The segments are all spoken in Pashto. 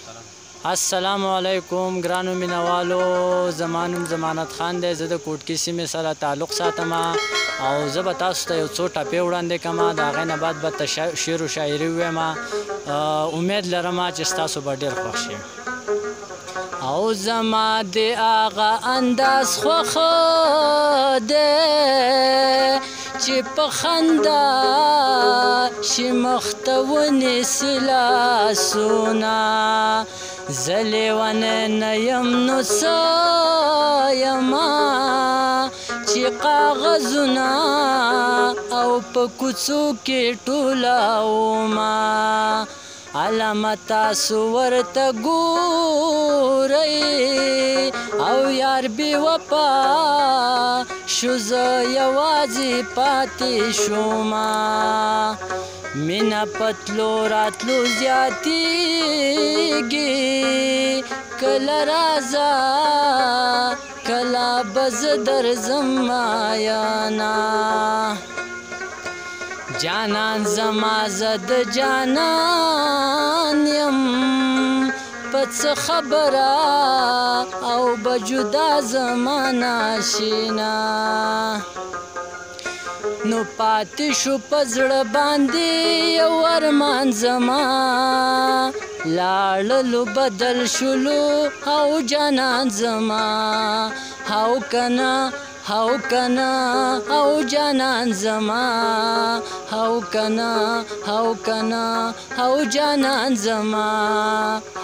السلام علیکم ګرانو مینوالو، زما نوم ضمانت خان دی. زه د کوټکي سیمې سره تعلق ساتم او زه به تاسو ته یو څو ټپې وړاندې کوم. د هغې نه بعد به شعر و شاعري ووایم. امید لرم چې ستاسو به ډېر خوښ شي. او زما د هغه انداز خوښ دی چې په خندا شي مخ ته ونیسي لاسونه. زه لیونی نه یم نو څه یمه چې کاغذونه او په کوڅو کې ټولومه. علامه تاسو ورته ګورئ او یار بې وفا شو، زه یوازې پاتې شومه. مینه په تلو راتلو زیاتېږي، کله راځه کله به زه درځم مایانه. جانان زما زه د جانان یم، په څه خبره او به جدا زما ناشینا. نو پاتې شو په زړه باندې یو ارمان زما، لاړلو بدل شولو او جانان زما. هاو کنه هاو کنه او جانان زما، هاو کنه هاو کنه او جانان زما،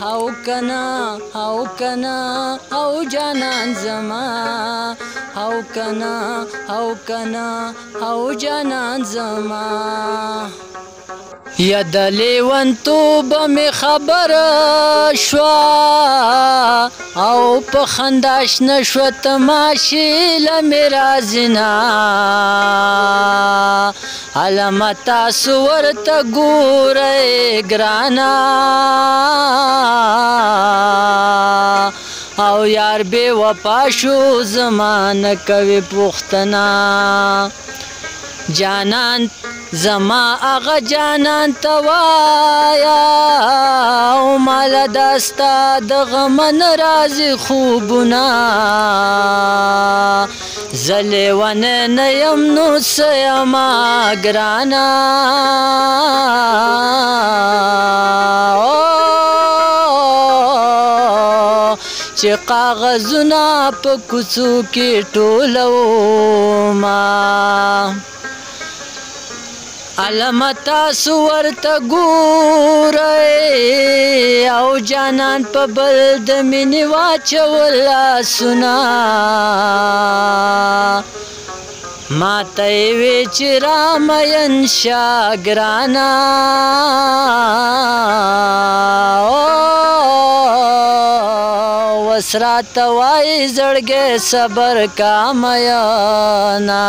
هاو کنه هاو کنه او جانان زما، هاو کنه هاو کنه او جانان زما. یا د لیونتوبه مې خبره شوه او په خندا شنه شوه تماشیله مې راځینه. علامه تاسو ورته ګورئ ګرانه او یار بې وفا شو زما نه کوي پوښتنه. جانان زما هغه جانان ته وایه او ماله دا ستا د غمن راځي خوبونه. زه لیونی نه یم نو څه یمه ګرانه. چې کاغذونه په کوڅو کې ټولومه. علامه تاسو ورته ګورئ او جانان په بل د مینې واچول لاسونه. ما ته یې وې چې رامین شه ګرانه، اوس راته وایي زړګی صبر کا میانه.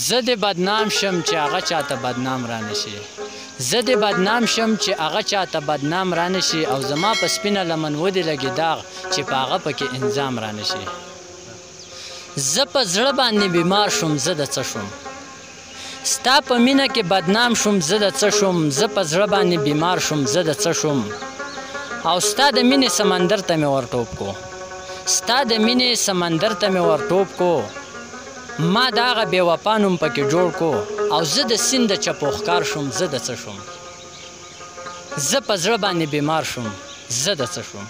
زه دې بدنام شم چې هغه چاته بدنام رانه شي، زه دې بدنام شم چې هغه چاته بدنام رانه شي، او زما په سپینه لمن ودې لګي داغ چې په هغه پکې انظام رانه شي. زه په زړه باندې بیمار شوم، زه د څه شوم؟ ستا په مینه کې بدنام شوم، زه د څه شوم؟ زه په زړه باندې بیمار شوم، زه د څه شوم؟ او ستا د مینې سمندر ته مې ورټوپ کو، ستا د مینې سمندر ته مې ورټوپ کو. ما د هغه بې وفا نوم پکې جوړ کو، او زه د سیند د چپو ښکار شوم، زه د څه شوم؟ زه په زړه باندې بیمار شوم، زه د څه شوم؟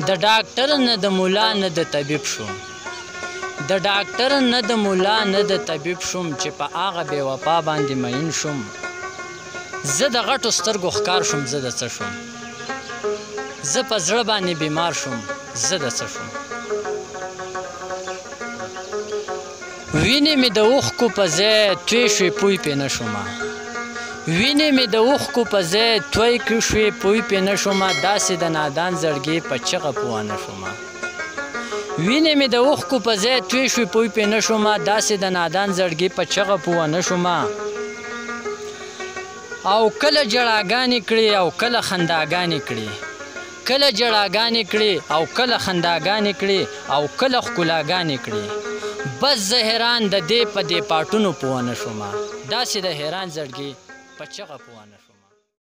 د ډاکټر نه د مولا نه د طبیب شوم، د ډاکټر نه د مولا نه د طبیب شوم، چې په هغه بې وفا باندې مین شوم. زه د غټو سترګو ښکار شوم، زه د څه شوم؟ زه په زړه باندې بیمار شوم، زه د څه شوم؟ وینې مې د اوښکو په ځای توی شوې پوی پې نه شومه، وینې مې د اوښکو په ځای توی شوې پوی پې نه شومه. داسې د نادان زړګي په چغه پوه نه شومه، وینې مې د اوښکو په ځای توی شوې پوی پې نه شومه. داسې د نادان زړګي په چغه پوه نه شومه. او کله جړاګانې کړي او کله خنداګانې کړي، کله جړاګانې کړي او کله خنداګانې کړي او کله ښکلاګانې کړي. بس زه حیران د دې په دې پاټونو پوه نه شومه، داسې د حیران زړګي په چغه پوه نه شوم.